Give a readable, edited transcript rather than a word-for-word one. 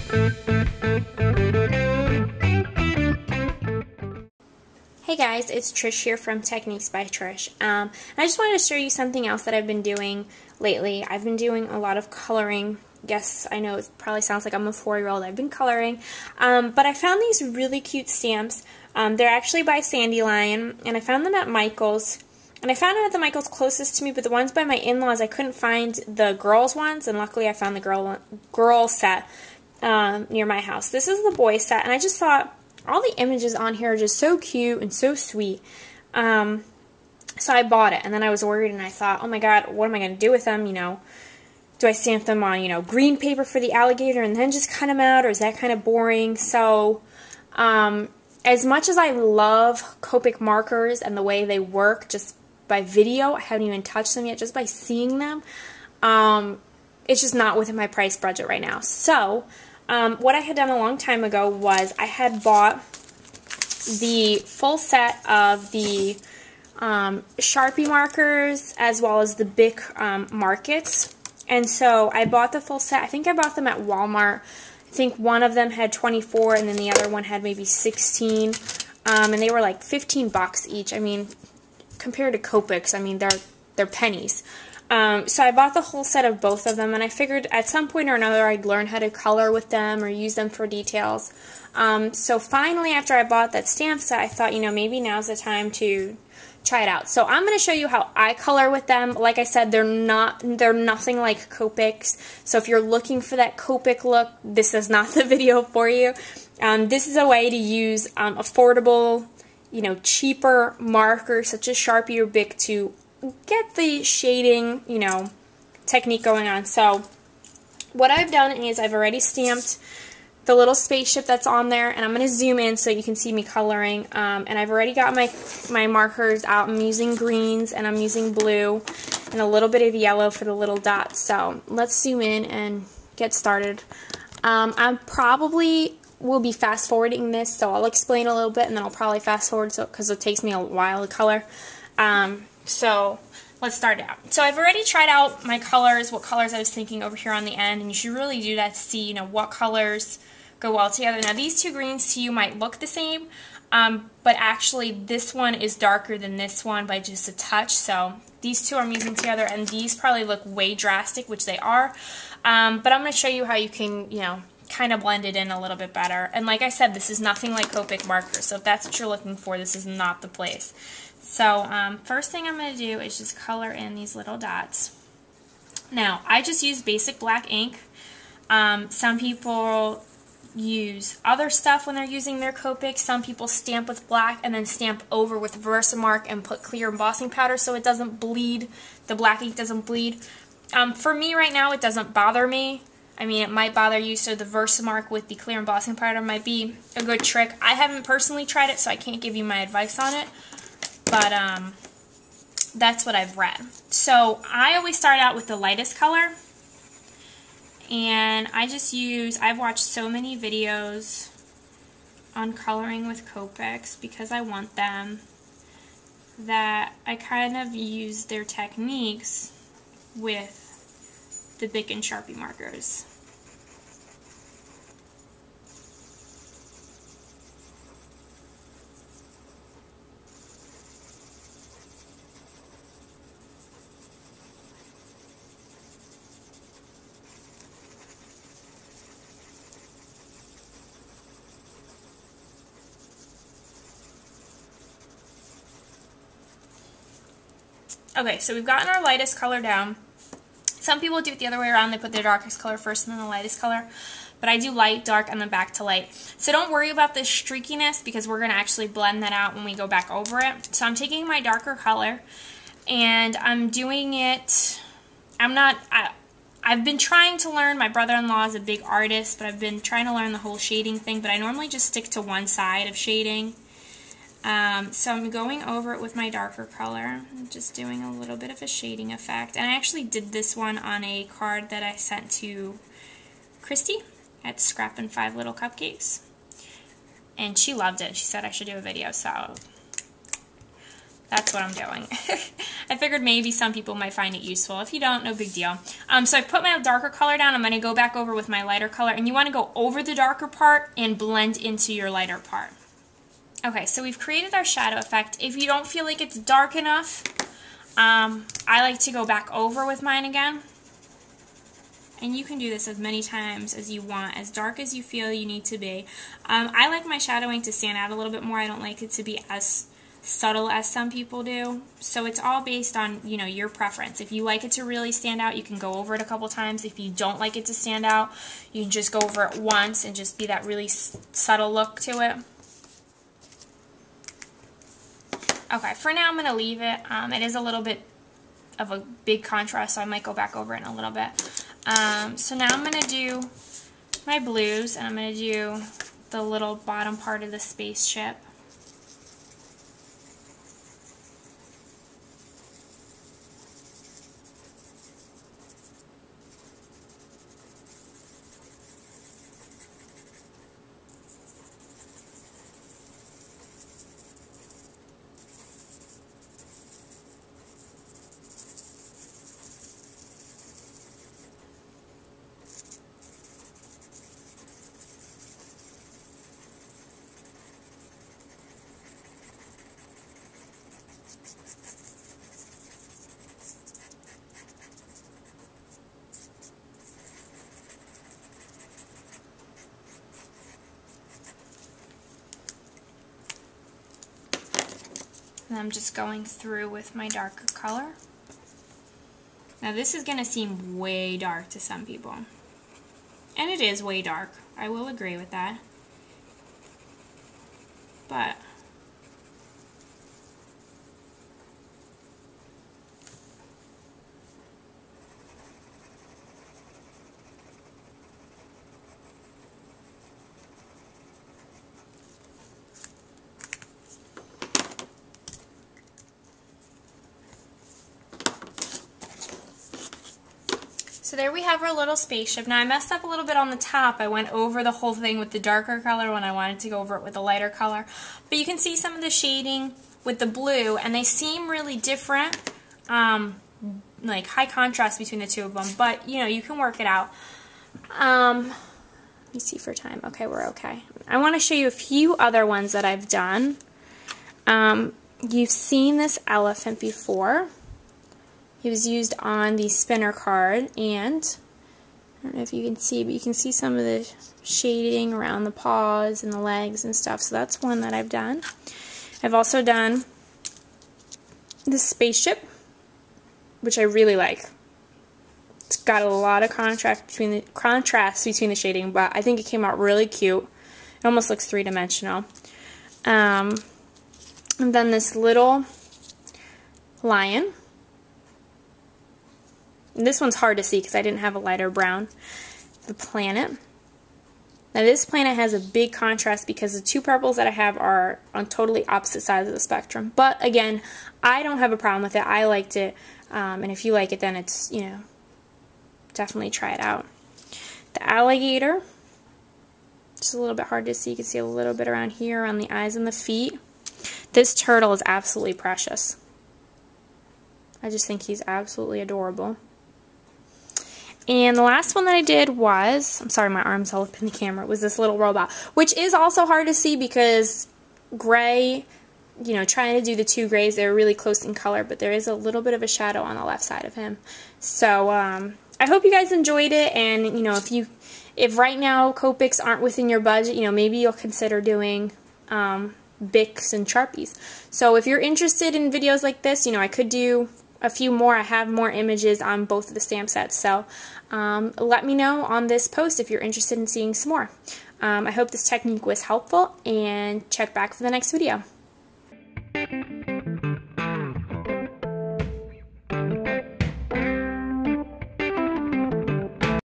Hey guys, it's Trish here from Techniques by Trish. And I just wanted to show you something else that I've been doing lately. I've been doing a lot of coloring. Yes, I know it probably sounds like I'm a 4-year-old. I've been coloring. But I found these really cute stamps. They're actually by Sandy Lion, and I found them at Michael's. And I found them at the Michael's closest to me, but the ones by my in-laws, I couldn't find the girls' ones, and luckily I found the girl set near my house. This is the boy set, and I just thought, all the images on here are just so cute and so sweet. So I bought it, and then I was worried, and I thought, oh my god, what am I going to do with them, you know? Do I stamp them on, you know, green paper for the alligator and then just cut them out, or is that kind of boring? So, as much as I love Copic markers and the way they work just by video, I haven't even touched them yet, just by seeing them, it's just not within my price budget right now. So, what I had done a long time ago was I had bought the full set of the Sharpie markers as well as the Bic markets. And so I bought the full set. I think I bought them at Walmart. I think one of them had 24 and then the other one had maybe 16. And they were like 15 bucks each. I mean, compared to Copics, I mean, they're pennies. So I bought the whole set of both of them, and I figured at some point or another I'd learn how to color with them or use them for details. So finally, after I bought that stamp set, I thought, you know, maybe now's the time to try it out. So I'm going to show you how I color with them. Like I said, they're nothing like Copics. So if you're looking for that Copic look, this is not the video for you. This is a way to use affordable, you know, cheaper markers such as Sharpie or Bic to get the shading, you know, technique going on. So what I've done is I've already stamped the little spaceship that's on there, and I'm going to zoom in so you can see me coloring. And I've already got my markers out. I'm using greens and I'm using blue and a little bit of yellow for the little dots. So let's zoom in and get started. I probably will be fast forwarding this, so I'll explain a little bit and then I'll probably fast forward because it takes me a while to color. So let's start out. So I've already tried out my colors, what colors I was thinking over here on the end, and you should really do that to see, you know, what colors go well together. Now these two greens to you might look the same, but actually this one is darker than this one by just a touch, so these two I'm using together, and these probably look way drastic, which they are, but I'm going to show you how you can, you know, kind of blend it in a little bit better. And like I said, this is nothing like Copic markers, so if that's what you're looking for, this is not the place. So first thing I'm going to do is just color in these little dots. Now, I just use basic black ink. Some people use other stuff when they're using their Copic. Some people stamp with black and then stamp over with Versamark and put clear embossing powder so it doesn't bleed. The black ink doesn't bleed. For me right now, it doesn't bother me. I mean, it might bother you, so the Versamark with the clear embossing powder might be a good trick. I haven't personally tried it, so I can't give you my advice on it. But that's what I've read. So I always start out with the lightest color, and I just use, I've watched so many videos on coloring with Copics because I want them, that I kind of use their techniques with the Bic and Sharpie markers. Okay, so we've gotten our lightest color down. Some people do it the other way around. They put their darkest color first and then the lightest color. But I do light, dark, and then back to light. So don't worry about this streakiness because we're going to actually blend that out when we go back over it. So I'm taking my darker color and I'm doing it, I've been trying to learn, my brother-in-law is a big artist, but I've been trying to learn the whole shading thing, but I normally just stick to one side of shading. So I'm going over it with my darker color, I'm just doing a little bit of a shading effect. And I actually did this one on a card that I sent to Christy at Scrap and 5 Little Cupcakes. And she loved it. She said I should do a video, so that's what I'm doing. I figured maybe some people might find it useful. If you don't, no big deal. So I've put my darker color down. I'm going to go back over with my lighter color, and you want to go over the darker part and blend into your lighter part. Okay, so we've created our shadow effect. If you don't feel like it's dark enough, I like to go back over with mine again. And you can do this as many times as you want, as dark as you feel you need to be. I like my shadowing to stand out a little bit more. I don't like it to be as subtle as some people do. So it's all based on, you know, your preference. If you like it to really stand out, you can go over it a couple times. If you don't like it to stand out, you can just go over it once and just be that really subtle look to it. Okay, for now I'm going to leave it. It is a little bit of a big contrast, so I might go back over it in a little bit. So now I'm going to do my blues, and I'm going to do the little bottom part of the spaceship. And I'm just going through with my darker color. Now this is going to seem way dark to some people. And it is way dark. I will agree with that. But so there we have our little spaceship. Now I messed up a little bit on the top. I went over the whole thing with the darker color when I wanted to go over it with a lighter color. But you can see some of the shading with the blue, and they seem really different, like high contrast between the two of them. But, you know, you can work it out. Let me see for time. Okay, we're okay. I want to show you a few other ones that I've done. You've seen this elephant before. It was used on the spinner card, and I don't know if you can see, but you can see some of the shading around the paws and the legs and stuff. So that's one that I've done. I've also done the spaceship, which I really like. It's got a lot of contrast between the shading, but I think it came out really cute. It almost looks three-dimensional. And then this little lion. This one's hard to see because I didn't have a lighter brown. The planet. Now this planet has a big contrast because the two purples that I have are on totally opposite sides of the spectrum. But again, I don't have a problem with it. I liked it. And if you like it, then it's, you know, definitely try it out. The alligator. Just a little bit hard to see. You can see a little bit around here on the eyes and the feet. This turtle is absolutely precious. I just think he's absolutely adorable. And the last one that I did was, I'm sorry, my arm's all up in the camera, was this little robot, which is also hard to see because gray, you know, trying to do the two grays, they're really close in color, but there is a little bit of a shadow on the left side of him. So I hope you guys enjoyed it, and you know, if right now Copics aren't within your budget, you know, maybe you'll consider doing Bics and Sharpies. So if you're interested in videos like this, you know, I could do a few more. I have more images on both of the stamp sets, so let me know on this post if you're interested in seeing some more. I hope this technique was helpful, and check back for the next video.